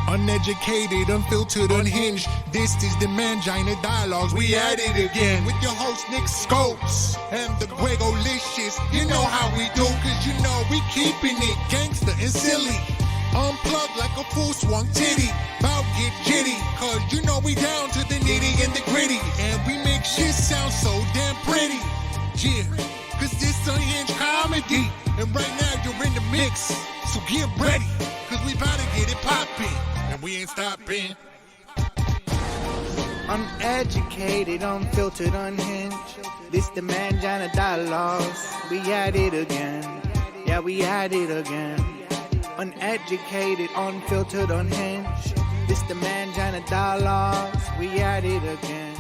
Uneducated, unfiltered, unhinged. This is the Mangina Dialogues. We at it again with your host Nick Scopes and the Gregolicious. You know how we do, cause you know we keeping it gangster and silly. Unplugged like a full swung titty. Bout get jitty, cause you know we down to the nitty and the gritty. And we make shit sound so damn pretty. Yeah, cause this unhinged comedy. And right now you're in the mix, so get ready, cause we bout to get it poppin'. And we ain't stopping. Uneducated, unfiltered, unhinged. This the Mangina Dialogues. We at it again. Yeah, we at it again. Uneducated, unfiltered, unhinged. This the Mangina Dialogues. We at it again.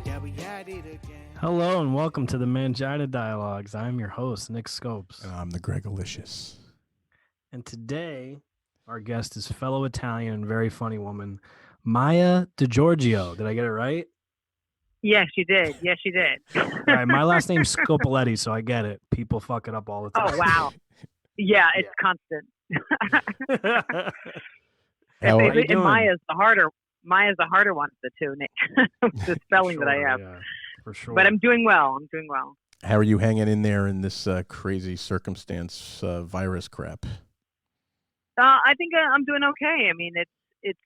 Yeah, we at it again. Hello and welcome to the Mangina Dialogues. I'm your host, Nick Scopes. And I'm the Gregolicious. And today, our guest is fellow Italian and very funny woman, Maija DiGiorgio. Did I get it right? Yes, you did. Yes, you did. All right, my last name's Scopeletti, so I get it. People fuck it up all the time. Oh, wow. Yeah, it's constant. How are you doing? Maija's the harder one of the two, Nick. The spelling Sure, that I have. yeah, for sure. But I'm doing well. How are you hanging in there in this crazy circumstance, virus crap? I think I'm doing okay. I mean, it's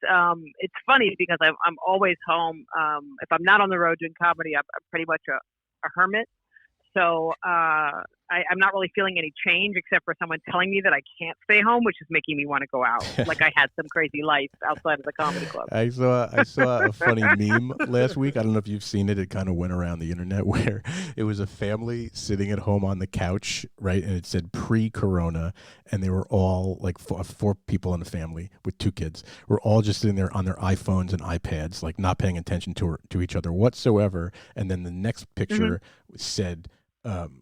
funny because I'm always home. If I'm not on the road doing comedy, I'm pretty much a hermit. So I'm not really feeling any change except for someone telling me that I can't stay home, which is making me want to go out. Like I had some crazy life outside of the comedy club. I saw a funny meme last week. I don't know if you've seen it. It kind of went around the internet where it was a family sitting at home on the couch, right? And it said pre-corona, and they were all like four people in a family with two kids. We're all just sitting there on their iPhones and iPads, like not paying attention to each other whatsoever. And then the next picture said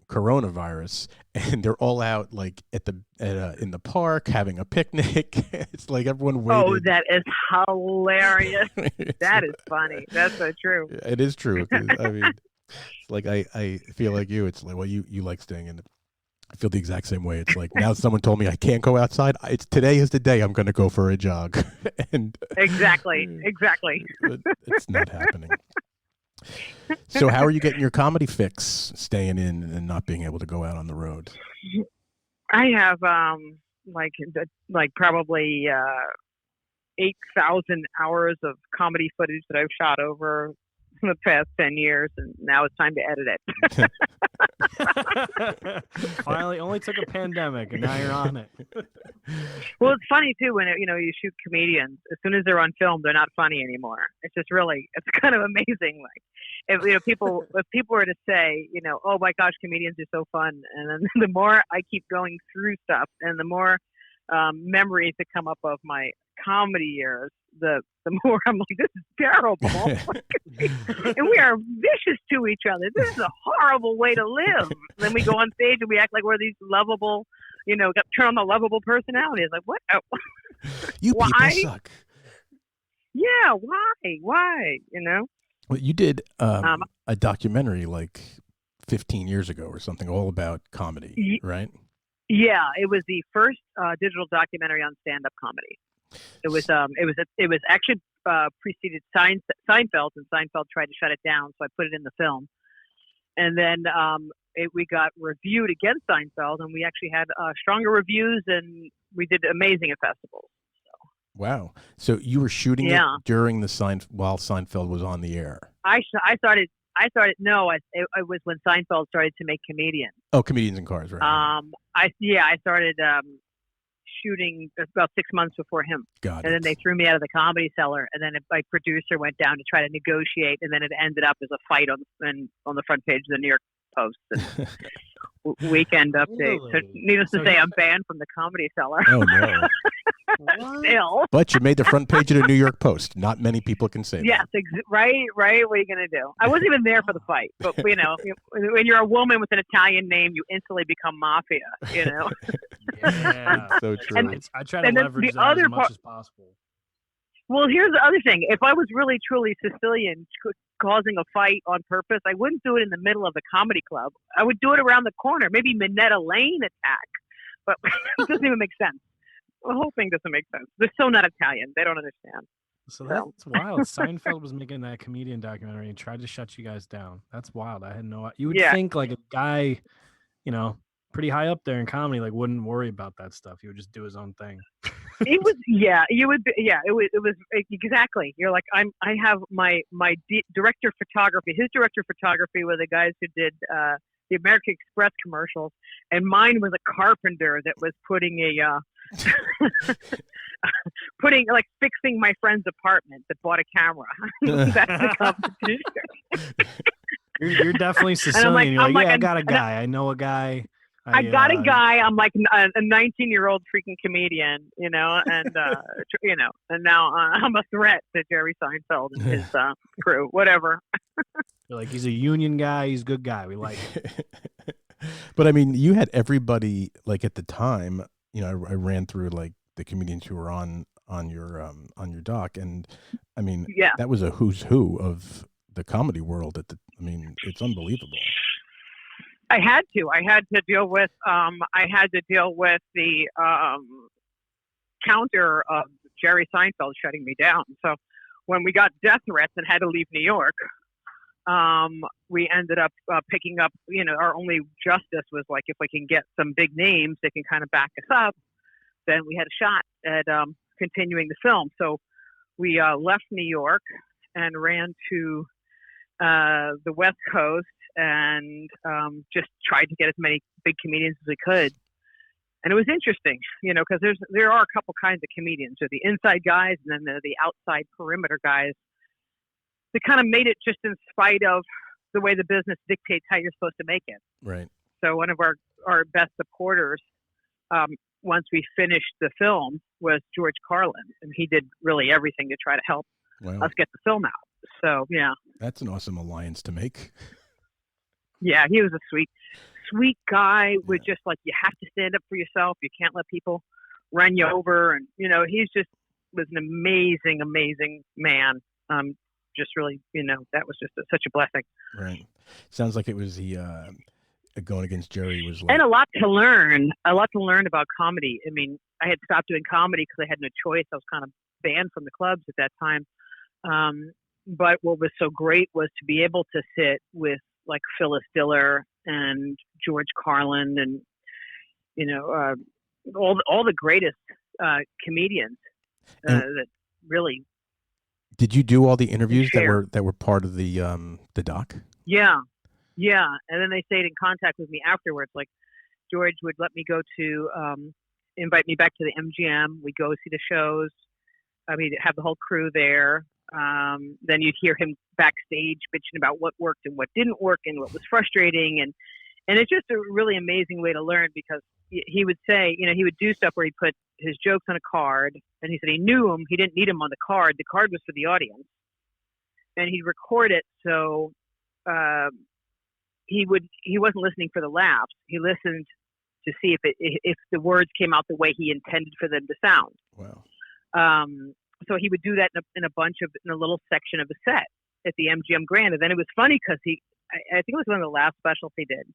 coronavirus, and they're all out like in the park having a picnic. It's like everyone waited. Oh, that is hilarious. That is funny. That's so true. It is true. I mean, it's like I feel like you. It's like, well, you like staying in. I feel the exact same way. It's like now someone told me I can't go outside. Today is the day I'm going to go for a jog. And exactly. It's not happening. So how are you getting your comedy fix, staying in and not being able to go out on the road? I have like probably 8,000 hours of comedy footage that I've shot over the past 10 years, and now it's time to edit it. Finally, only took a pandemic, and now you're on it. Well, it's funny too when you shoot comedians. As soon as they're on film, they're not funny anymore. It's just really, it's kind of amazing. Like, if people were to say, oh my gosh, comedians are so fun, and then the more I keep going through stuff, and the more memories that come up of my comedy years, the more I'm like, this is terrible. And we are vicious to each other. This is a horrible way to live. Then we go on stage and we act like we're these lovable, turn on the lovable personality. It's like, what? You why? People suck. Yeah, why? Well, you did a documentary like 15 years ago or something, all about comedy, right? Yeah, it was the first digital documentary on stand-up comedy. It was actually preceded Seinfeld, and Seinfeld tried to shut it down, so I put it in the film. And then we got reviewed against Seinfeld, and we actually had stronger reviews, and we did amazing at festivals. So. Wow! So you were shooting it during while Seinfeld was on the air. I started. No, it was when Seinfeld started to make Comedians. Oh, Comedians in Cars, right? I started shooting about 6 months before him. Got it. And then they threw me out of the Comedy Cellar, and then my producer went down to try to negotiate, and then it ended up as a fight on the front page of the New York Post and Weekend Update. Really? So, needless to say, I'm banned from the Comedy Cellar. Oh no! Still. But you made the front page of the New York Post. Not many people can say that. Yes, right. What are you going to do? I wasn't even there for the fight, but when you're a woman with an Italian name, you instantly become mafia. Yeah, that's so true. And I try to leverage that as much as possible. Well, here's the other thing. If I was really, truly Sicilian causing a fight on purpose, I wouldn't do it in the middle of the comedy club. I would do it around the corner, maybe Minetta Lane attack. But it doesn't even make sense. The whole thing doesn't make sense. They're so not Italian. They don't understand. So that's wild. Seinfeld was making that comedian documentary and tried to shut you guys down. That's wild. I had no. You would think like a guy, pretty high up there in comedy, like wouldn't worry about that stuff. He would just do his own thing. It was, you would, it was exactly. You're like, I have my director of photography. His director of photography were the guys who did the American Express commercials, and mine was a carpenter that was putting fixing my friend's apartment that bought a camera. That's the competition. You're definitely Sicilian. You're like, I got a guy. I know a guy. I got a guy. I'm like a 19-year-old freaking comedian, and and now I'm a threat to Jerry Seinfeld and his crew, whatever. You're like, he's a union guy. He's a good guy. We like him. But I mean, you had everybody like at the time. I ran through like the comedians who were on your doc, and I mean, that was a who's who of the comedy world. It's unbelievable. I had to deal with the counter of Jerry Seinfeld shutting me down. So when we got death threats and had to leave New York, we ended up picking up, our only justice was like, if we can get some big names that can kind of back us up, then we had a shot at continuing the film. So we left New York and ran to the West Coast and just tried to get as many big comedians as we could. And it was interesting, because there are a couple kinds of comedians. There are the inside guys, and then there are the outside perimeter guys. They kind of made it just in spite of the way the business dictates how you're supposed to make it. Right. So one of our best supporters, once we finished the film, was George Carlin, and he did really everything to try to help us get the film out. So, yeah. That's an awesome alliance to make. Yeah, he was a sweet guy with just like, you have to stand up for yourself. You can't let people run you over. And, he's just was an amazing, amazing man. Just really, that was just such a blessing. Right. Sounds like it was the going against Jerry was like... And a lot to learn about comedy. I mean, I had stopped doing comedy because I had no choice. I was kind of banned from the clubs at that time. But what was so great was to be able to sit with like Phyllis Diller and George Carlin and, all the greatest comedians that really... Did you do all the interviews that were part of the doc? Yeah. And then they stayed in contact with me afterwards. Like George would let me go to invite me back to the MGM. We'd go see the shows. I mean, have the whole crew there. Then you'd hear him backstage bitching about what worked and what didn't work and what was frustrating. And it's just a really amazing way to learn, because he would say, he would do stuff where he put his jokes on a card, and he said he knew them. He didn't need them on the card. The card was for the audience, and he'd record it. So, he wasn't listening for the laughs. He listened to see if the words came out the way he intended for them to sound. Wow. So he would do that in a little section of the set at the MGM Grand. And then it was funny because I think it was one of the last specials he did,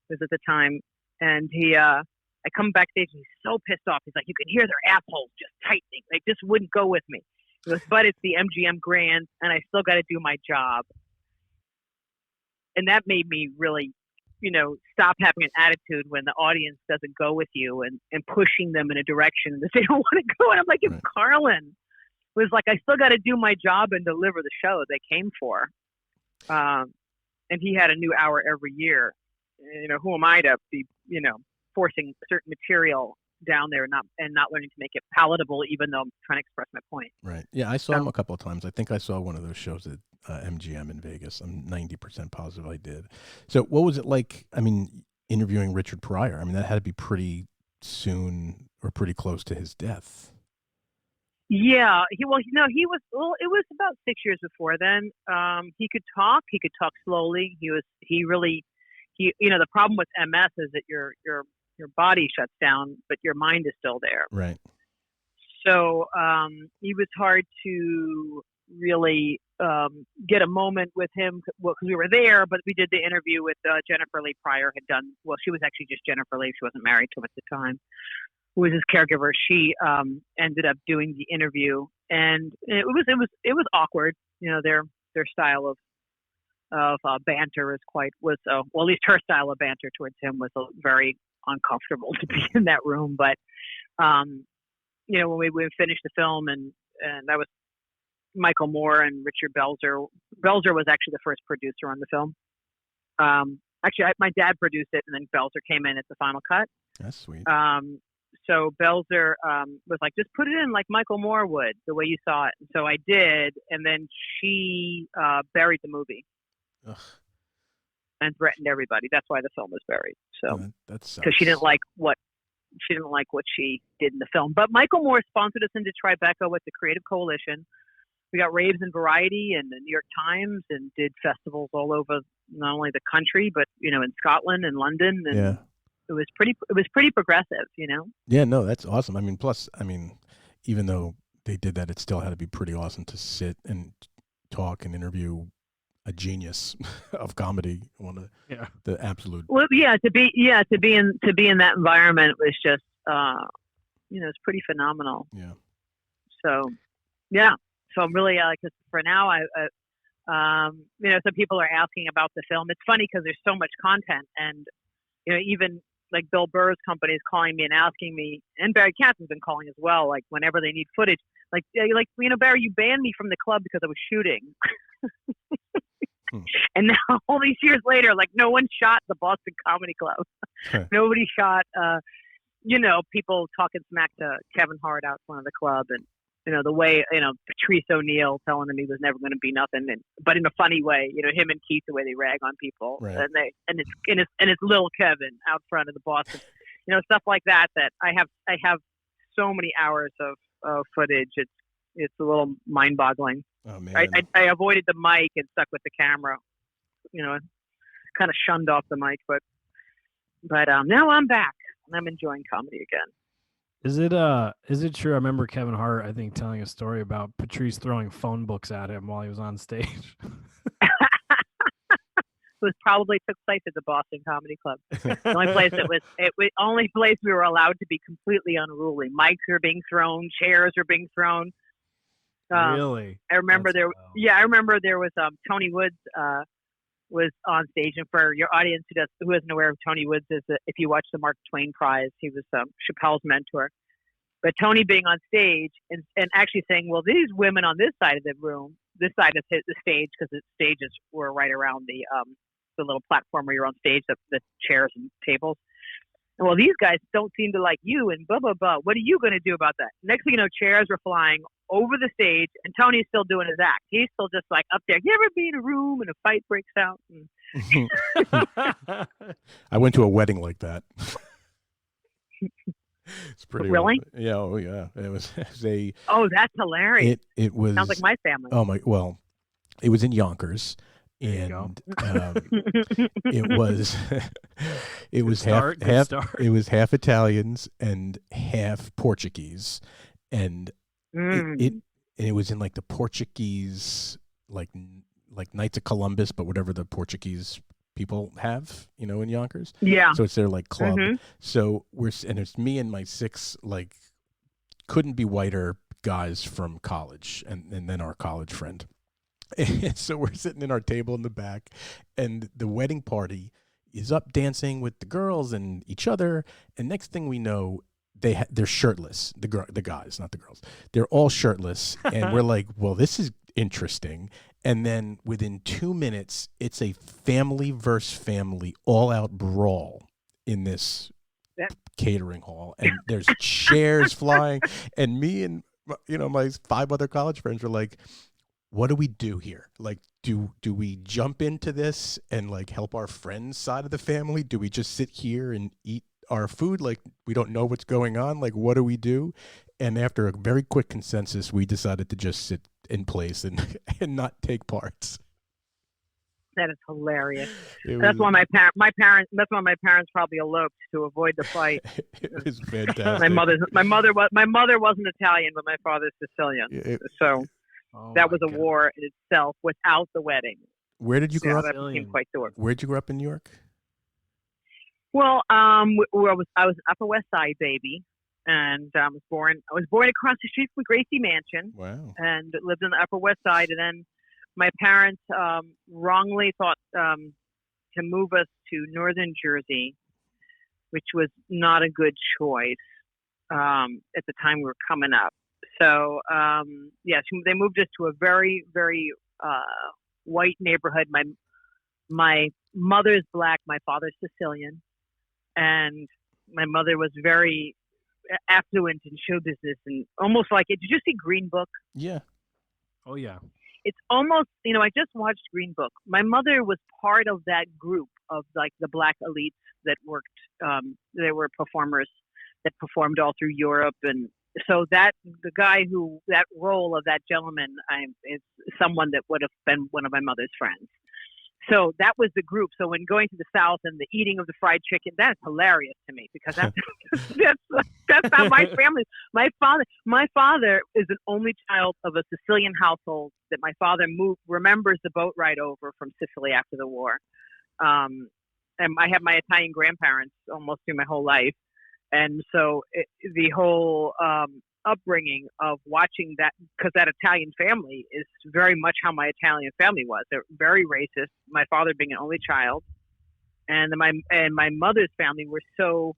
was at the time. And I come backstage and he's so pissed off. He's like, you can hear their assholes just tightening. They just wouldn't go with me. He goes, but it's the MGM Grand and I still got to do my job. And that made me really, stop having an attitude when the audience doesn't go with you and pushing them in a direction that they don't want to go. And I'm like, if Carlin was like, I still got to do my job and deliver the show they came for. And he had a new hour every year. Who am I to be, forcing certain material down there and not learning to make it palatable, even though I'm trying to express my point. Right. Yeah, I saw him a couple of times. I think I saw one of those shows at MGM in Vegas. I'm 90% positive I did. So what was it like, interviewing Richard Pryor? I mean, that had to be pretty soon or pretty close to his death. Yeah, it was about 6 years before then. He could talk slowly. The problem with MS is that your body shuts down, but your mind is still there. Right. So, it was hard to really, get a moment with him because we were there, but we did the interview with, Jennifer Lee Pryor she was actually just Jennifer Lee. She wasn't married to him at the time. who was his caregiver, she ended up doing the interview, and it was awkward. You know, their style of banter was well, at least her style of banter towards him was very uncomfortable to be in that room. But you know, when we finished the film, and that was Michael Moore and Richard Belzer. Belzer was actually the first producer on the film. Actually, my dad produced it, and then Belzer came in at the final cut. That's sweet. So Belzer was like, just put it in like Michael Moore would, the way you saw it. And so I did, and then she buried the movie. Ugh. And threatened everybody. That's why the film was buried. So because she didn't like what she did in the film. But Michael Moore sponsored us into Tribeca with the Creative Coalition. We got raves in Variety and the New York Times, and did festivals all over not only the country, but you know, in Scotland and London. And yeah. It was pretty progressive, you know. Yeah, no, that's awesome. I mean, plus, I mean, even though they did that, it still had to be pretty awesome to sit and talk and interview a genius of comedy, one of the absolute. Well, to be in that environment was just, you know, it's pretty phenomenal. Yeah. So, yeah. So I'm really cause for now, you know, some people are asking about the film. It's funny because there's so much content, and you know, even like Bill Burr's company is calling me and asking me, and Barry Katz has been calling as well. Like whenever they need footage, like you know, Barry, you banned me from the club because I was shooting. And now all these years later, like no one shot the Boston Comedy Club. Nobody shot, you know, people talking smack to Kevin Hart out front of the club, and you know the way, you know, Patrice O'Neill telling him he was never going to be nothing, but in a funny way, you know, him and Keith, the way they rag on people, right. and it's little Kevin out front of the Boston, you know, stuff like that. That I have so many hours of footage. It's a little mind boggling. Oh man! I avoided the mic and stuck with the camera, you know, kind of shunned off the mic, but now I'm back and I'm enjoying comedy again. Is it true? I remember Kevin Hart, I think, telling a story about Patrice throwing phone books at him while he was on stage. It was probably took place at the Boston Comedy Club. The only place only place we were allowed to be completely unruly. Mics were being thrown, chairs were being thrown. Really? I remember I remember there was Tony Woods was on stage, and for your audience who isn't aware of Tony Woods, if you watch the Mark Twain Prize, he was Chapelle's mentor. But Tony being on stage and actually saying, well, these women on this side of the room, this side of the stage, because the stages were right around the little platform where you're on stage, the chairs and tables. And, well, these guys don't seem to like you, and blah, blah, blah. What are you going to do about that? Next thing you know, chairs were flying over the stage, and Tony's still doing his act. He's still just like up there. You ever be in a room and a fight breaks out? I went to a wedding like that. It's pretty really? Yeah, oh yeah. It was a. Oh, that's hilarious. It was. Sounds like my family. Oh my! Well, it was in Yonkers, and it was half. It was half Italians and half Portuguese, and it was in like the Portuguese like Knights of Columbus, but whatever the Portuguese people have, you know, in Yonkers. Yeah. So it's their like club. Mm-hmm. So it's me and my 6 like couldn't be whiter guys from college, and then our college friend. And so we're sitting in our table in the back, and the wedding party is up dancing with the girls and each other. And next thing we know, they're shirtless. The guys, not the girls. They're all shirtless, and we're like, well, this is interesting. And then within 2 minutes, it's a family versus family all-out brawl in this catering hall. And there's chairs flying. And me and, you know, my 5 other college friends were like, what do we do here? Like, do we jump into this and, like, help our friends' side of the family? Do we just sit here and eat our food? Like, we don't know what's going on. Like, what do we do? And after a very quick consensus, we decided to just sit in place and not take parts. That is hilarious. That's why my parents probably eloped to avoid the fight. It was fantastic. my mother wasn't Italian, but my father's Sicilian. That was a war in itself without the wedding. Where did you grow up? That became quite the war. Where did you grow up in New York? Well, I was an Upper West Side baby. and I was born across the street from Gracie Mansion. Wow. And lived on the Upper West Side. And then my parents wrongly thought to move us to Northern Jersey, which was not a good choice at the time we were coming up. So, yes, they moved us to a very, very white neighborhood. My mother's black, my father's Sicilian, and my mother was very affluent in show business and almost like it. Did you see Green Book? Yeah. Oh yeah. It's almost, I just watched Green Book. My mother was part of that group of like the black elites that worked. There were performers that performed all through Europe, and so that role of that gentleman is someone that would have been one of my mother's friends. So that was the group. So when going to the South and the eating of the fried chicken, that's hilarious to me because that's not my family. My father is an only child of a Sicilian household that my father remembers the boat ride over from Sicily after the war. And I have my Italian grandparents almost through my whole life. And so the whole upbringing of watching that, because that Italian family is very much how my Italian family was. They're very racist. My father being an only child, and my mother's family were so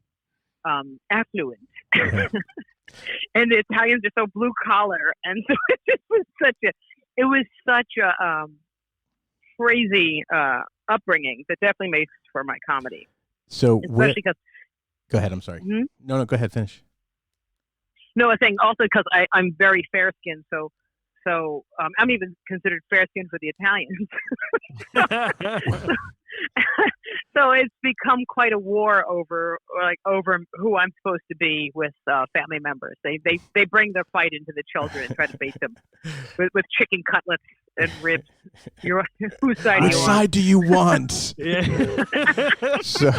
affluent, and the Italians are so blue collar, and so it was such a crazy upbringing that definitely makes for my comedy. So especially because. Go ahead. I'm sorry. Hmm? No. Go ahead. Finish. No, I think also because I'm very fair skinned, so I'm even considered fair skinned for the Italians. So it's become quite a war over who I'm supposed to be with family members. They bring their fight into the children and try to bait them with chicken cutlets and ribs. Whose side are you on? Whose side do you want? So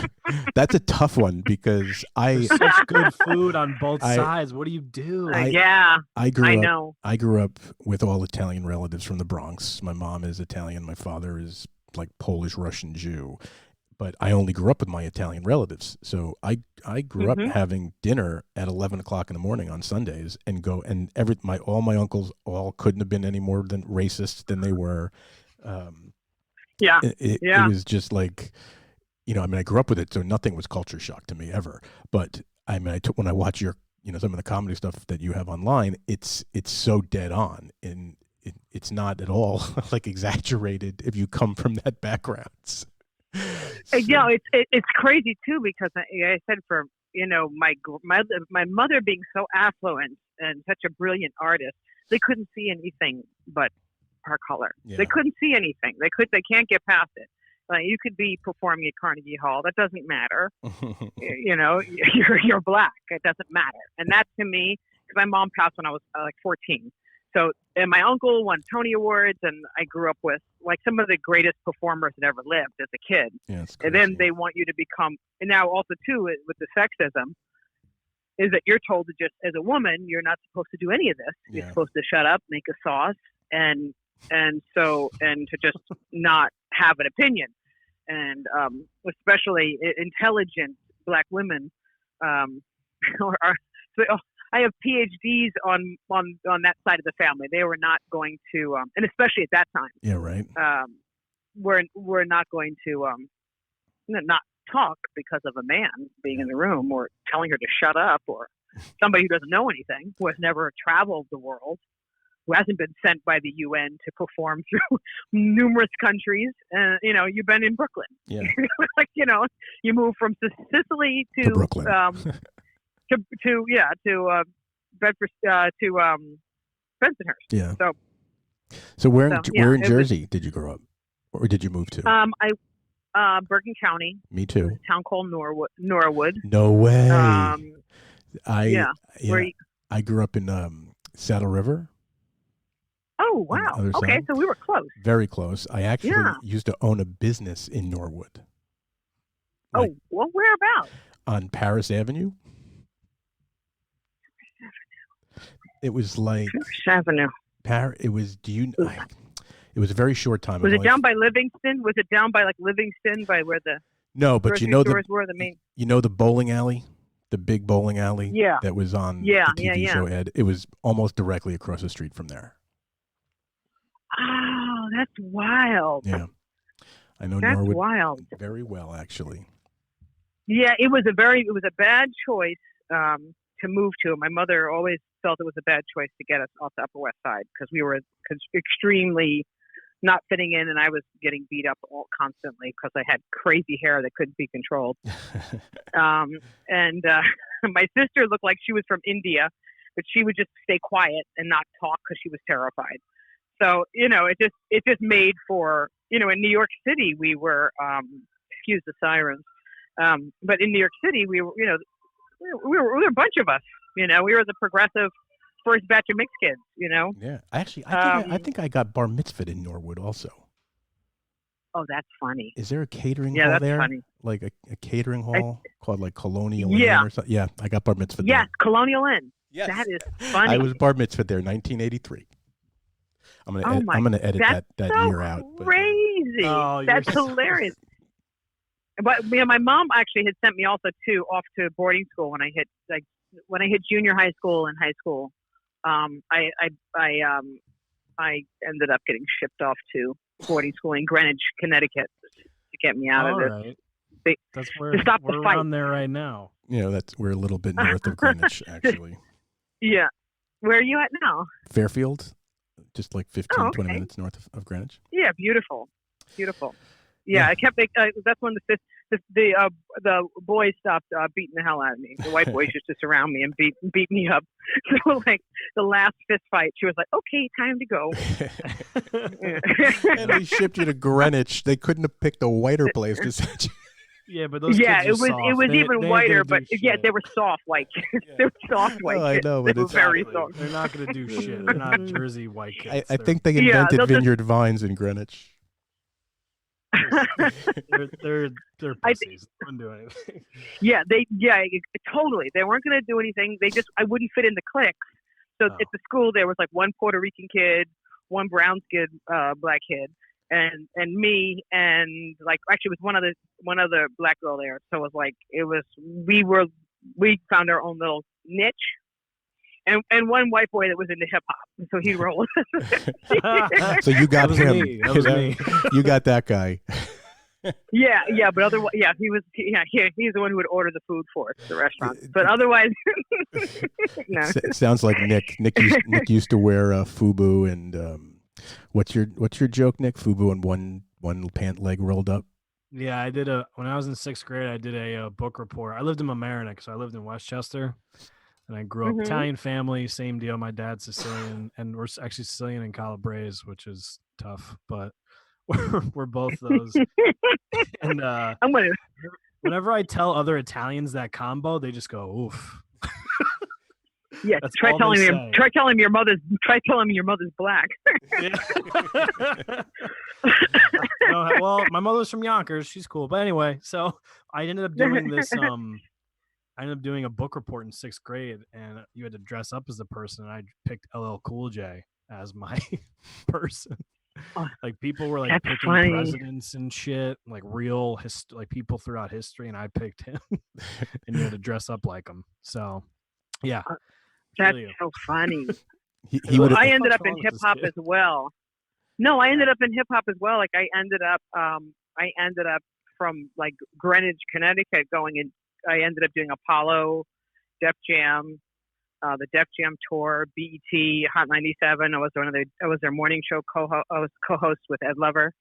that's a tough one because There's such good food on both sides. What do you do? I grew up with all Italian relatives from the Bronx. My mom is Italian. My father is like Polish, Russian, Jew. But I only grew up with my Italian relatives. So I grew up having dinner at 11 o'clock in the morning on Sundays and all my uncles all couldn't have been any more than racist than they were. It was just like, I grew up with it. So nothing was culture shock to me ever. But when I watch your, some of the comedy stuff that you have online, it's so dead on and it's not at all like exaggerated if you come from that background. So. It's crazy too because I said my mother being so affluent and such a brilliant artist, they couldn't see anything but her color. Yeah. They couldn't see anything. They can't get past it. You could be performing at Carnegie Hall. That doesn't matter. You're black. It doesn't matter. And that to me, because my mom passed when I was 14. So, and my uncle won Tony Awards, and I grew up with like some of the greatest performers that ever lived as a kid. Yeah, and then they want you to become, and now also too with the sexism, is that you're told to just as a woman you're not supposed to do any of this. Yeah. You're supposed to shut up, make a sauce, and to just not have an opinion. And especially intelligent black women I have PhDs on that side of the family. They were not going to, and especially at that time. Yeah, right. We're not going to not talk because of a man being in the room or telling her to shut up, or somebody who doesn't know anything, who has never traveled the world, who hasn't been sent by the UN to perform through numerous countries. You've been in Brooklyn. Yeah. You move from Sicily to Brooklyn. to Bedford to Bensonhurst. Yeah. So where in Jersey did you grow up, or did you move to? Bergen County. Me too. A town called Norwood. No way. I grew up in Saddle River. Oh wow! Okay, so we were close. Very close. I actually used to own a business in Norwood. Whereabouts? On Paris Avenue. It was like Avenue. It was. It was a very short time. Was it down by Livingston? Was it down by like Livingston, by where the no? But stores were the main. The bowling alley, the big bowling alley that was on the TV show Ed. It was almost directly across the street from there. Oh, that's wild. Yeah. I know that's Norwood wild. very well, actually. Yeah, it was a bad choice to move to. My mother always felt it was a bad choice to get us off the Upper West Side because we were extremely not fitting in, and I was getting beat up constantly because I had crazy hair that couldn't be controlled. And my sister looked like she was from India, but she would just stay quiet and not talk because she was terrified. So, it just made for, in New York City, we were, excuse the sirens, but in New York City, we were, we were a bunch of us, we were the progressive first batch of mixed kids, Yeah, I think I got bar mitzvahed in Norwood also. Oh, that's funny. Is there a catering hall there? Funny. Like a catering hall called like Colonial Inn or something? Yeah, I got bar mitzvahed there. Yes, Colonial Inn. Yes. That is funny. I was bar mitzvahed there, 1983. I'm gonna edit that year out. Crazy! That's hilarious. But my mom actually had sent me also off to boarding school when I hit junior high school and high school. I ended up getting shipped off to boarding school in Greenwich, Connecticut, to get me out of it. Right. That's where to stop we're the fight. around there right now. We're a little bit north of Greenwich, actually. Yeah. Where are you at now? Fairfield, just like 15, 20 minutes north of Greenwich. Yeah, beautiful. Yeah, I kept. That's when the boys stopped beating the hell out of me. The white boys used to surround me and beat me up. So like the last fist fight, she was like, "Okay, time to go." And they shipped you to Greenwich. They couldn't have picked a whiter place to send you. Yeah, but those kids it was soft. it was they even whiter, but they were soft white kids. They were soft white kids. I know, but they were very soft. They're not going to do shit. They're not Jersey white kids. I think they invented Vineyard Vines in Greenwich. they're pussies. They wouldn't do anything. Totally. They weren't going to do anything. I wouldn't fit in the cliques. So at the school there was like one Puerto Rican kid, one brown skinned black kid, and me, and like actually it was one other black girl there. So it was like we found our own little niche. And one white boy that was into hip hop, so he rolled. So you got him. That was me. You got that guy. Yeah, but otherwise, he's the one who would order the food for us at the restaurant. But otherwise, no. Sounds like Nick. Nick used to wear FUBU, and what's your joke, Nick? FUBU and one pant leg rolled up. Yeah, I did when I was in 6th grade. I did a book report. I lived in Mamaroneck, so I lived in Westchester. And I grew up Italian family, same deal. My dad's Sicilian, and we're actually Sicilian and Calabrese, which is tough, but we're both those. And whenever I tell other Italians that combo, they just go, "Oof." Yeah, try telling him your mother's black. Well, my mother's from Yonkers. She's cool, but anyway, so I ended up doing this. I ended up doing a book report in 6th grade, and you had to dress up as the person. And I picked LL Cool J as my person. Like people were like picking presidents and shit, like real like people throughout history, and I picked him. And you had to dress up like him. So, yeah, that's so funny. I ended up in hip hop as well. No, I ended up in hip hop as well. Like I ended up from like Greenwich, Connecticut, going in. I ended up doing Apollo, Def Jam, the Def Jam tour, BET, Hot 97. I was their morning show co-host with Ed Lover.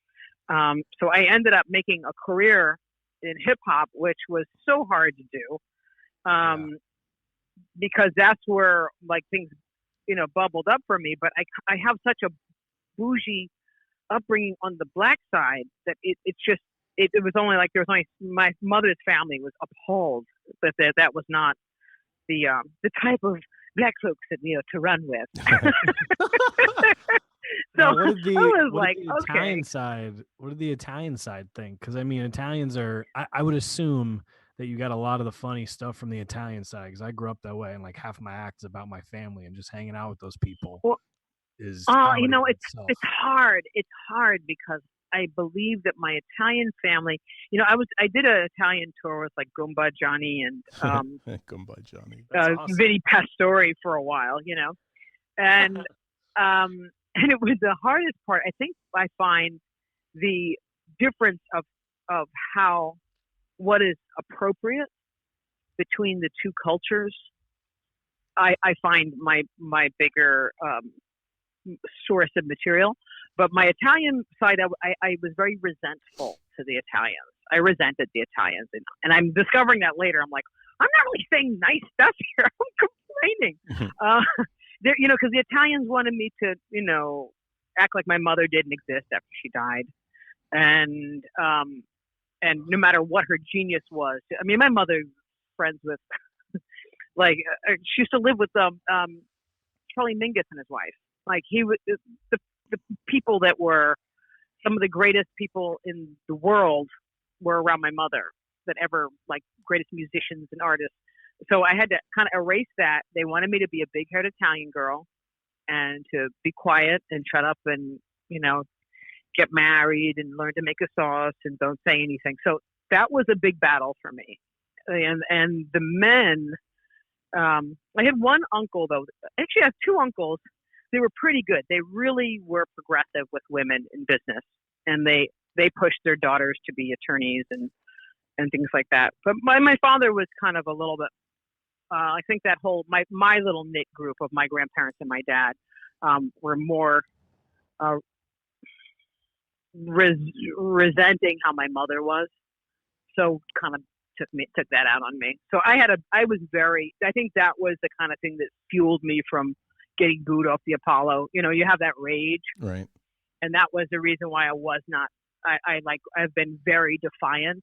So I ended up making a career in hip hop, which was so hard to do, because that's where like things, bubbled up for me. But I have such a bougie upbringing on the black side that it's just. It was only like my mother's family was appalled that was not the type of black folks that to run with. So what did the Italian side think? Because I mean, Italians are. I would assume that you got a lot of the funny stuff from the Italian side because I grew up that way, and like half my act is about my family and just hanging out with those people. Well, it's hard. It's hard because I believe that my Italian family, I did an Italian tour with like Gumba Johnny and Gumba Johnny, awesome. Vinny Pastore for a while, and and it was the hardest part. I think I find the difference of what is appropriate between the two cultures. I find my bigger source of material. But my Italian side, I was very resentful to the Italians. I resented the Italians, and I'm discovering that later. I'm like, I'm not really saying nice stuff here. I'm complaining, because the Italians wanted me to, act like my mother didn't exist after she died, and no matter what her genius was. I mean, my mother was friends with, she used to live with Charlie Mingus and his wife. Like the people that were some of the greatest people in the world were around my mother that ever, like, greatest musicians and artists. So I had to kind of erase that. They wanted me to be a big-haired Italian girl and to be quiet and shut up and, get married and learn to make a sauce and don't say anything. So that was a big battle for me. And the men, I had one uncle, though. Actually, I have two uncles. They were pretty good. They really were progressive with women in business, and they pushed their daughters to be attorneys and things like that. But my father was kind of a little bit. I think that whole my little knit group of my grandparents and my dad were more resenting how my mother was, so kind of took that out on me. So I think that was the kind of thing that fueled me from getting booed off the Apollo. You have that rage. Right. And that was the reason why I was not, I've been very defiant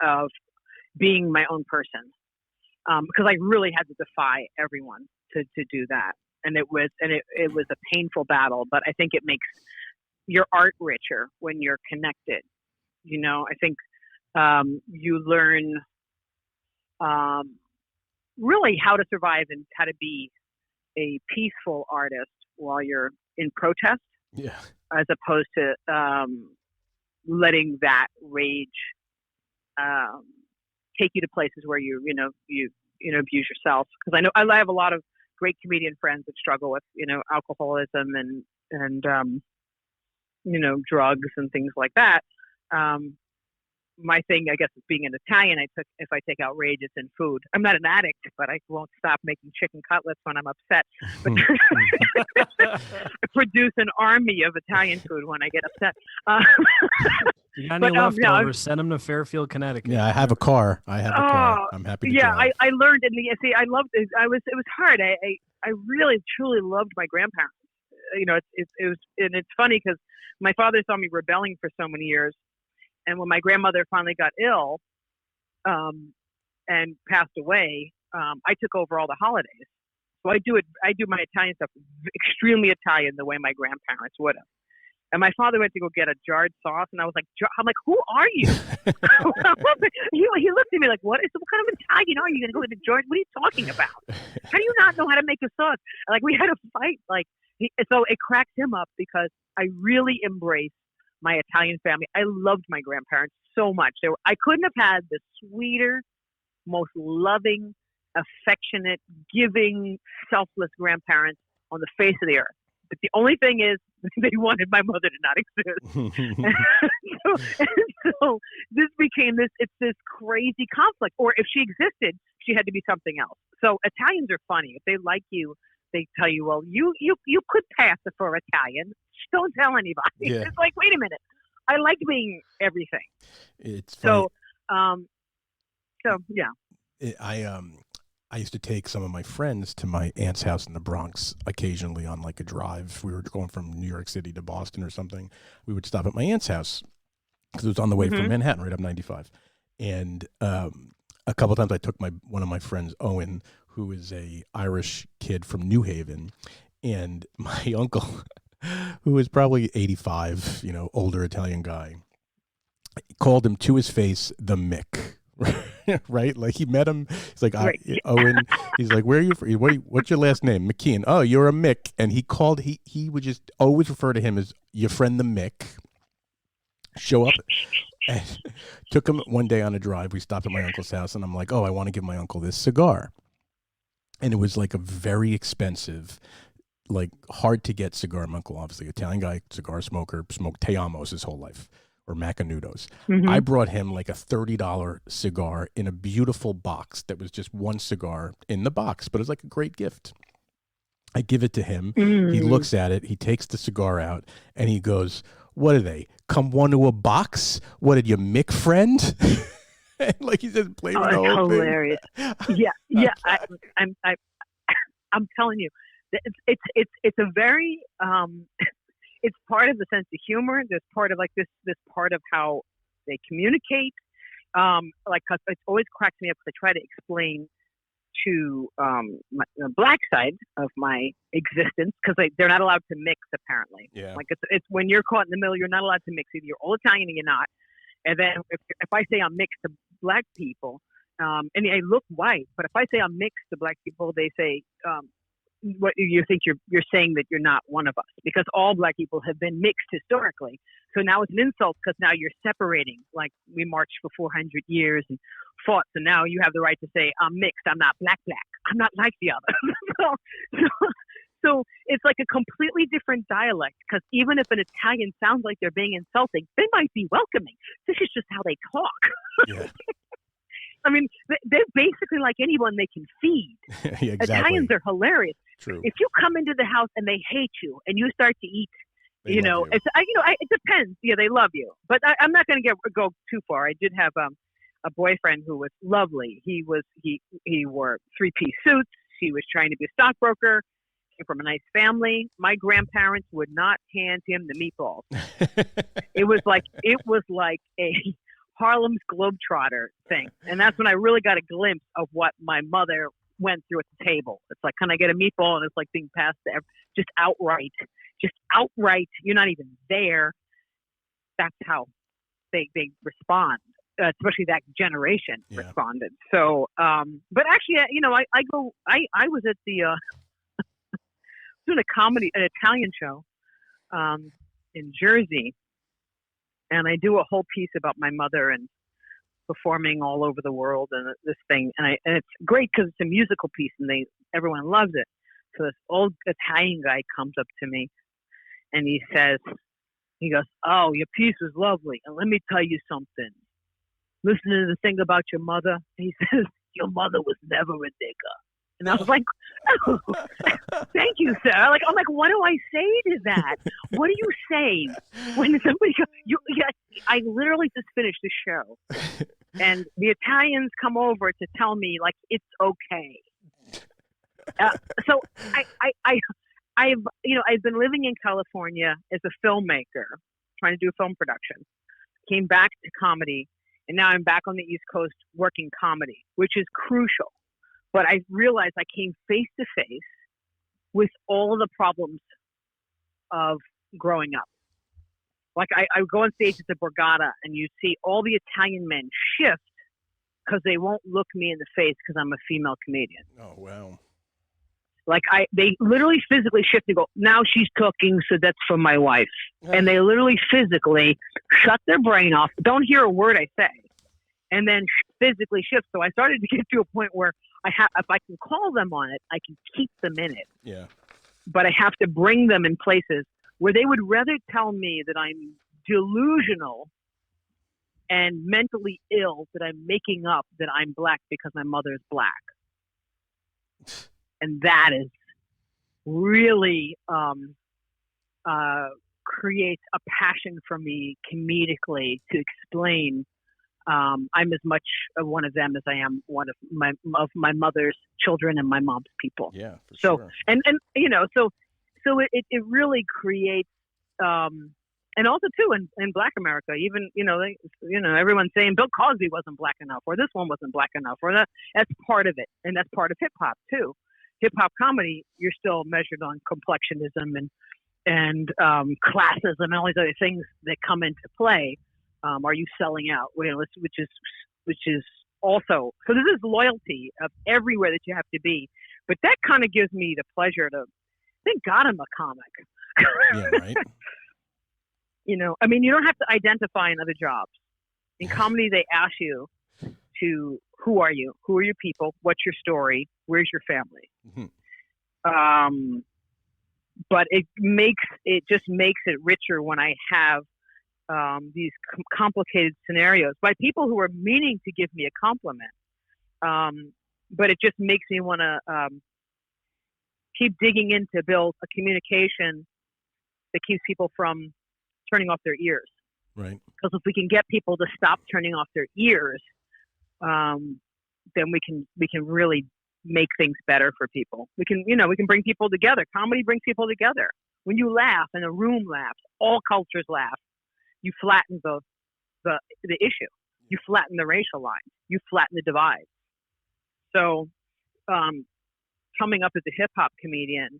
of being my own person. Because I really had to defy everyone to do that. And it was a painful battle, but I think it makes your art richer when you're connected. I think you learn really how to survive and how to be a peaceful artist while you're in protest. Yeah. As opposed to letting that rage take you to places where you abuse yourself. Because I have a lot of great comedian friends that struggle with alcoholism and drugs and things like that. My thing, I guess, is being an Italian. If I take out rage, it's in food. I'm not an addict, but I won't stop making chicken cutlets when I'm upset. But I produce an army of Italian food when I get upset. You got any leftovers? Send them to Fairfield, Connecticut. Yeah, I have a car. I'm happy to drive. I learned I loved it. It was hard. I really, truly loved my grandparents. It was, and it's funny because my father saw me rebelling for so many years. And when my grandmother finally got ill and passed away, I took over all the holidays. So I do my Italian stuff extremely Italian, the way my grandparents would have. And my father went to go get a jarred sauce, and I was like, who are you? He looked at me like, what kind of Italian are you? Going to go to George? What are you talking about? How do you not know how to make a sauce? Like, we had a fight. So it cracked him up because I really embraced my Italian family. I loved my grandparents so much. I couldn't have had the sweeter, most loving, affectionate, giving, selfless grandparents on the face of the earth. But the only thing is, they wanted my mother to not exist. so this became this crazy conflict. Or if she existed, she had to be something else. So Italians are funny. If they like you, they tell you, well, you could pass it for Italian. Just don't tell anybody. Yeah. It's like, wait a minute. I like being everything. It's funny. So yeah. I used to take some of my friends to my aunt's house in the Bronx occasionally on like a drive. We were going from New York City to Boston or something. We would stop at my aunt's house because it was on the way from Manhattan, right up 95. And a couple of times I took one of my friends, Owen, who is a Irish kid from New Haven, and my uncle, who is probably 85, older Italian guy, called him to his face the Mick. right? Like he met him. He's like, Right. Owen. He's like, where are you from? What's your last name? McKeon. Oh, you're a Mick. And he would just always refer to him as your friend the Mick. Show up. And took him one day on a drive. We stopped at my uncle's house, and I'm like, oh, I want to give my uncle this cigar. And it was like a very expensive, like hard to get cigar. My uncle, obviously Italian guy, cigar smoker, smoked Te Amos his whole life, or Macanudos. Mm-hmm. I brought him like a $30 cigar in a beautiful box that was just one cigar in the box, but it was like a great gift. I give it to him. He looks at it. He takes the cigar out, and he goes, what are they? Come one to a box? What did you, Mick friend? Like he says, blaming the whole hilarious. thing. Yeah. I'm telling you, it's a very it's part of the sense of humor. There's part of like this part of how they communicate. Like, 'cause it always cracks me up because I try to explain to the black side of my existence, because they're not allowed to mix apparently. Yeah. Like it's when you're caught in the middle, you're not allowed to mix. Either you're all Italian or you're not. And then if I say I'm mixed to black people, and I look white, but if I say I'm mixed to black people, they say, what you think you're saying that you're not one of us, because all black people have been mixed historically. So now it's an insult because now you're separating. Like we marched for 400 years and fought, so now you have the right to say I'm mixed. I'm not black. I'm not like the other. So it's like a completely different dialect, because even if an Italian sounds like they're being insulting, they might be welcoming. This is just how they talk. Yeah. I mean, they're basically like anyone they can feed. Yeah, exactly. Italians are hilarious. True. If you come into the house and they hate you and you start to eat, They you love know, you. it depends. Yeah, they love you. But I'm not going to go too far. I did have a boyfriend who was lovely. He wore 3-piece suits. He was trying to be a stockbroker. Came from a nice family. My grandparents would not hand him the meatballs. It was like a Harlem's Globetrotter thing. And that's when I really got a glimpse of what my mother went through at the table. It's like, can I get a meatball? And it's like being passed to just outright, you're not even there. That's how they respond, especially that generation responded. So, but actually, I was at the, doing an Italian show in Jersey. And I do a whole piece about my mother and performing all over the world and this thing. And it's great because it's a musical piece and everyone loves it. So this old Italian guy comes up to me and he goes, oh, your piece was lovely. And let me tell you something. Listen to the thing about your mother. He says, your mother was never a digger. And I was like, oh, thank you, sir. I'm like, what do I say to that? What do you say when somebody goes, I literally just finished the show. And the Italians come over to tell me, like, it's okay. So I've been living in California as a filmmaker, trying to do film production. Came back to comedy, and now I'm back on the East Coast working comedy, which is crucial. But I realized I came face to face with all the problems of growing up. Like I would go on stage at the Borgata and you see all the Italian men shift because they won't look me in the face because I'm a female comedian. Oh, wow. Like they literally physically shift and go, now she's cooking, so that's for my wife. And they literally physically shut their brain off, don't hear a word I say, and then physically shift. So I started to get to a point where if I can call them on it, I can keep them in it. Yeah. But I have to bring them in places where they would rather tell me that I'm delusional and mentally ill, that I'm making up that I'm black because my mother is black. And that is really creates a passion for me comedically to explain I'm as much one of them as I am one of my mother's children and my mom's people. Yeah, for so sure. and so it really creates and also too in Black America, even everyone's saying Bill Cosby wasn't black enough, or this one wasn't black enough, or that's part of it, and that's part of hip hop too. Hip hop comedy, you're still measured on complexionism and classism and all these other things that come into play. Are you selling out? Which is also, so this is loyalty of everywhere that you have to be. But that kind of gives me the pleasure to, thank God I'm a comic. Yeah, right. You know, I mean, you don't have to identify in other jobs. In comedy, they ask you to, who are you? Who are your people? What's your story? Where's your family? Mm-hmm. But it just makes it richer when I have these complicated scenarios by people who are meaning to give me a compliment. But it just makes me want to keep digging in to build a communication that keeps people from turning off their ears. Right. Because if we can get people to stop turning off their ears, then we can really make things better for people. We can bring people together. Comedy brings people together. When you laugh and the room laughs, all cultures laugh. You flatten the issue. You flatten the racial line. You flatten the divide. So, coming up as a hip hop comedian,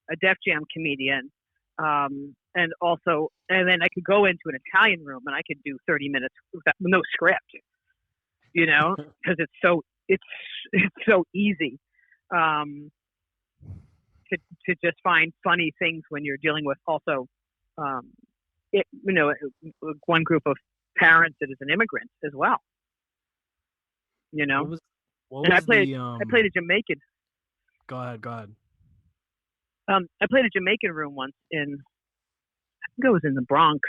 a Def Jam comedian, and then I could go into an Italian room and I could do 30 minutes with no script, you know, because it's so easy to just find funny things when you're dealing with also, one group of parents that is an immigrant as well, you know. What was I played a Jamaican. Go ahead. I played a Jamaican room once I think it was in the Bronx,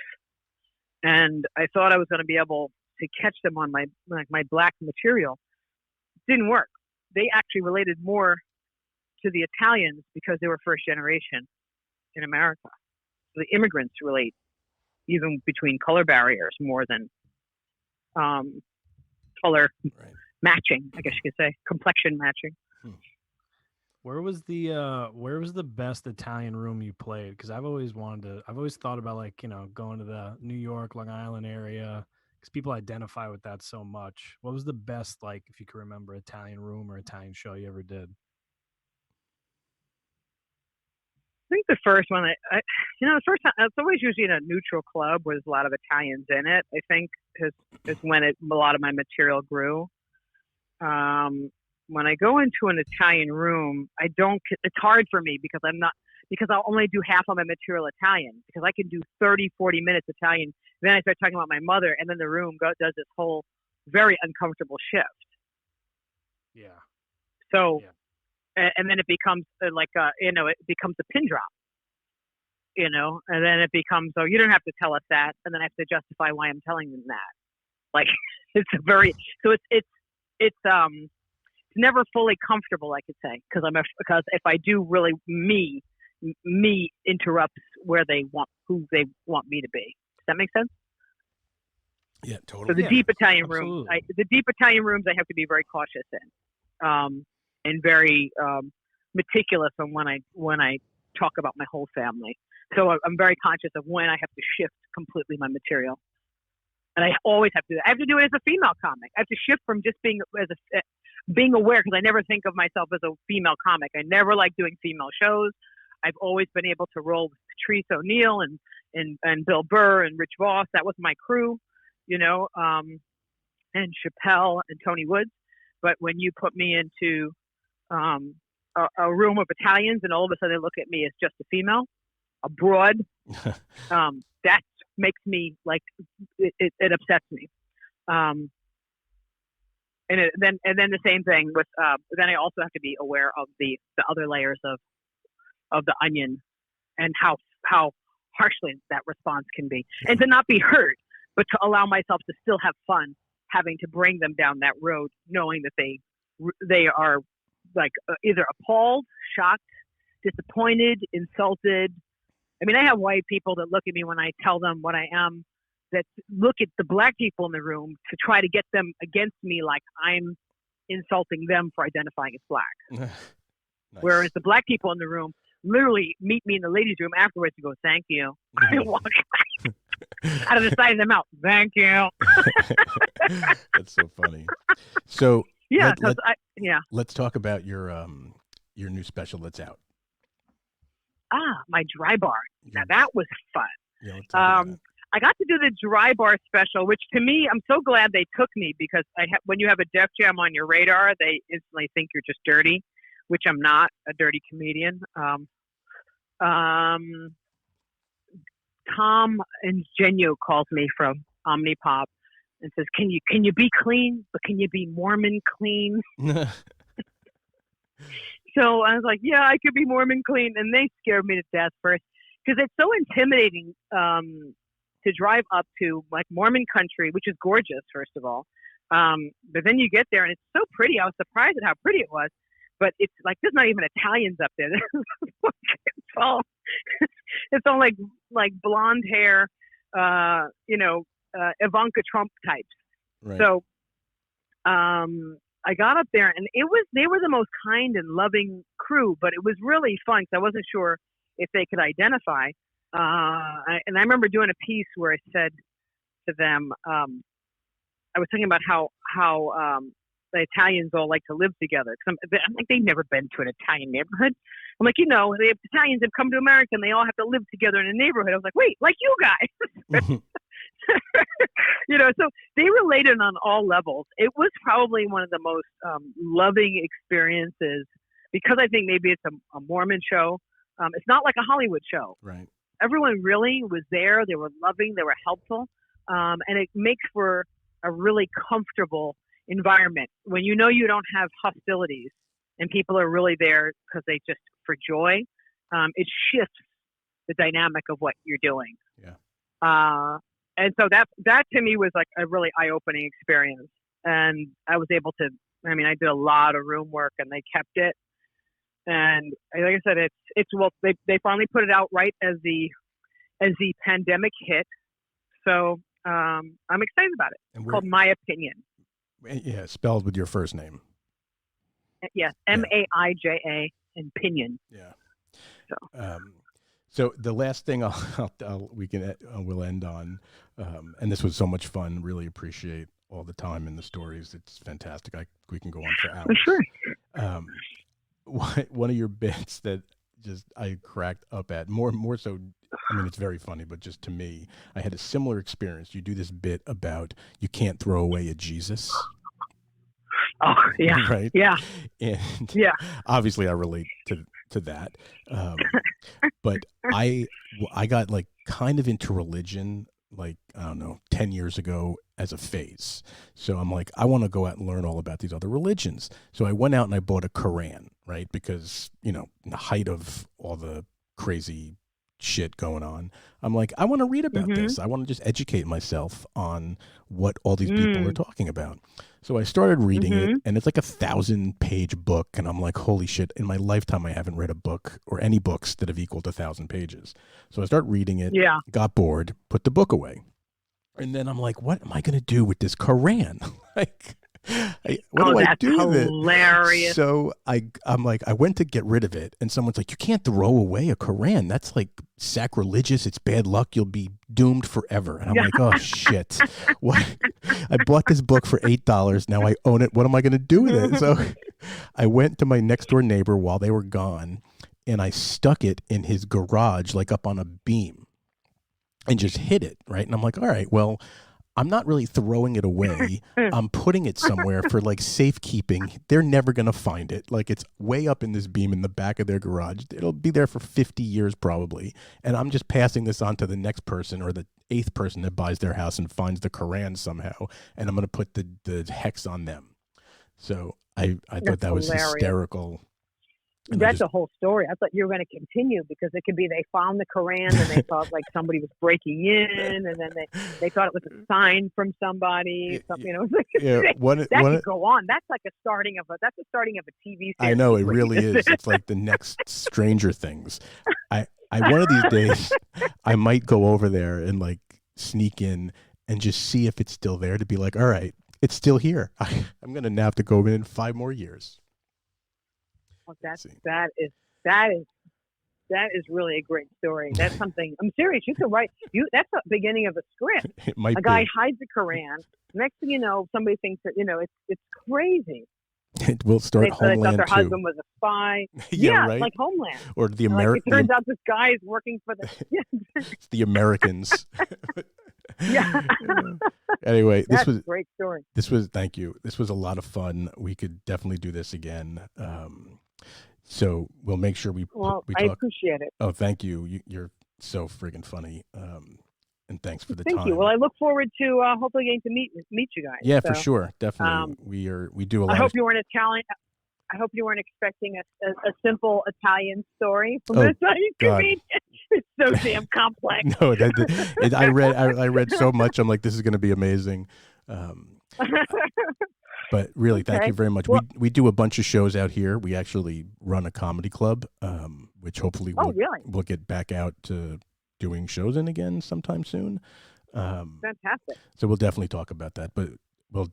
and I thought I was going to be able to catch them on my black material. It didn't work. They actually related more to the Italians because they were first generation in America. So the immigrants relate even between color barriers more than color matching, I guess you could say, complexion matching. Where was the best Italian room you played? Because I've always thought about, like, you know, going to the New York, Long Island area, because people identify with that so much. What was the best, like, if you can remember, Italian room or Italian show you ever did? I think the first one, the first time, it's always usually in a neutral club where there's a lot of Italians in it. I think is when a lot of my material grew. When I go into an Italian room, it's hard for me because I'll only do half of my material Italian, because I can do 30, 40 minutes Italian. Then I start talking about my mother, and then the room does this whole very uncomfortable shift. Yeah. So, and then it becomes it becomes a pin drop, you know, and then it becomes, oh, you don't have to tell us that. And then I have to justify why I'm telling them that. Like, it's never fully comfortable, I could say, because if I do really me interrupts who they want me to be. Does that make sense? Yeah, totally. So the deep Italian rooms, I have to be very cautious in, and very meticulous on when I talk about my whole family. So I'm very conscious of when I have to shift completely my material. And I always have to do that. I have to do it as a female comic. I have to shift from just being aware, because I never think of myself as a female comic. I never like doing female shows. I've always been able to roll with Patrice O'Neill and Bill Burr and Rich Voss. That was my crew, you know, and Chapelle and Tony Woods. But when you put me into a room of Italians and all of a sudden they look at me as just a female, a broad, that makes me, like, it upsets me. And then the same thing with then I also have to be aware of the other layers of the onion and how harshly that response can be, and to not be hurt, but to allow myself to still have fun having to bring them down that road, knowing that they are, like, either appalled, shocked, disappointed, insulted. I mean, I have white people that look at me when I tell them what I am, that look at the black people in the room to try to get them against me, like I'm insulting them for identifying as black. Nice. Whereas the black people in the room literally meet me in the ladies' room afterwards and go, "Thank you." I walk out of the side of their mouth, "Thank you." That's so funny. So yeah, let's talk about your new special that's out. My Drybar. Now that was fun. Yeah, I got to do the Drybar special, which to me, I'm so glad they took me because when you have a Def Jam on your radar, they instantly think you're just dirty, which I'm not a dirty comedian. Tom Ingenio calls me from Omnipop and says, "Can you be clean, but can you be Mormon clean?" So I was like, "Yeah, I could be Mormon clean," and they scared me to death first because it's so intimidating to drive up to like Mormon country, which is gorgeous, first of all. But then you get there and it's so pretty. I was surprised at how pretty it was. But it's like there's not even Italians up there. It's all like blonde hair, Ivanka Trump types. Right. So I got up there and they were the most kind and loving crew, but it was really fun because I wasn't sure if they could identify. And I remember doing a piece where I said to them, I was talking about how the Italians all like to live together. I'm like, they've never been to an Italian neighborhood. I'm like, the Italians have come to America and they all have to live together in a neighborhood. I was like, wait, like you guys. So they related on all levels. It was probably one of the most loving experiences because I think maybe it's a Mormon show. It's not like a Hollywood show. Right. Everyone really was there. They were loving. They were helpful. And it makes for a really comfortable environment when you don't have hostilities and people are really there because they just for joy. It shifts the dynamic of what you're doing. Yeah. And so that to me was like a really eye-opening experience. And I was able to, I did a lot of room work and they kept it. And like I said, they finally put it out right as the pandemic hit. So I'm excited about it. It's called Maija Pinion. Yeah, spelled with your first name. Yes, Maija and Pinion. Yeah. So the last thing we'll end on, and this was so much fun. Really appreciate all the time and the stories. It's fantastic. We can go on for hours. Sure. One of your bits that just I cracked up at more so. It's very funny, but just to me, I had a similar experience. You do this bit about you can't throw away a Jesus. Oh yeah, right. Yeah, and yeah. Obviously, I relate to that. But I got like kind of into religion, like I don't know, 10 years ago as a phase. So I'm like, I want to go out and learn all about these other religions. So I went out and I bought a Quran, right? Because in the height of all the crazy shit going on, I'm like, I want to read about this. I want to just educate myself on what all these people are talking about. So I started reading it, and it's like a 1,000-page book, and I'm like, holy shit, in my lifetime I haven't read a book or any books that have equaled 1,000 pages. So I started reading it, got bored, put the book away. And then I'm like, what am I going to do with this Quran? What do I do with it? Hilarious. So I'm like, I went to get rid of it, and someone's like, you can't throw away a Quran. That's like sacrilegious. It's bad luck. You'll be doomed forever. And I'm like, oh shit! What? I bought this book for $8. Now I own it. What am I going to do with it? So I went to my next door neighbor while they were gone, and I stuck it in his garage, like up on a beam, and just hid it. Right. And I'm like, all right, well, I'm not really throwing it away. I'm putting it somewhere for like safekeeping. They're never going to find it. Like it's way up in this beam in the back of their garage. It'll be there for 50 years probably. And I'm just passing this on to the next person or the 8th person that buys their house and finds the Quran somehow. And I'm going to put the hex on them. So I thought that was hysterical. And that's a whole story. I thought you were going to continue because it could be they found the Quran and they thought like somebody was breaking in, and then they thought it was a sign from somebody. Something, that could go on. That's like a starting of a TV series. I know, it really is. It's like the next Stranger Things. I one of these days I might go over there and like sneak in and just see if it's still there to be like, all right, it's still here. I'm going to now have to go in 5 more years. Well, that is really a great story. That's something. I'm serious. You could write. That's the beginning of a script. It might a guy hides the Quran. Next thing you know, somebody thinks that it's crazy. It will start Homeland they thought their 2. husband was a spy. Right? Like Homeland. Or the American. Like it turns out this guy is working for the. It's the Americans. Yeah. Anyway, That's a great story. Thank you. This was a lot of fun. We could definitely do this again. So we'll make sure we talk. I appreciate it. Oh, thank you. You're so friggin' funny. And thanks for the time. Thank you. Well, I look forward to hopefully getting to meet you guys. Yeah, for sure. Definitely. We do a lot. I hope you weren't Italian. I hope you weren't expecting a simple Italian story from this comedian. It's so damn complex. No, I read so much. I'm like, this is going to be amazing. But really, thank you very much. Well, we do a bunch of shows out here. We actually run a comedy club, which hopefully we'll get back out to doing shows in again sometime soon. Fantastic. So we'll definitely talk about that. But we'll,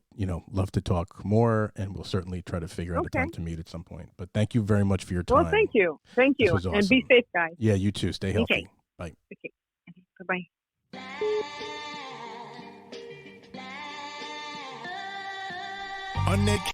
love to talk more, and we'll certainly try to figure out a time to meet at some point. But thank you very much for your time. Well, thank you. Thank you. Awesome. And be safe, guys. Yeah, you too. Stay healthy. Okay. Bye. Okay. Bye-bye. On that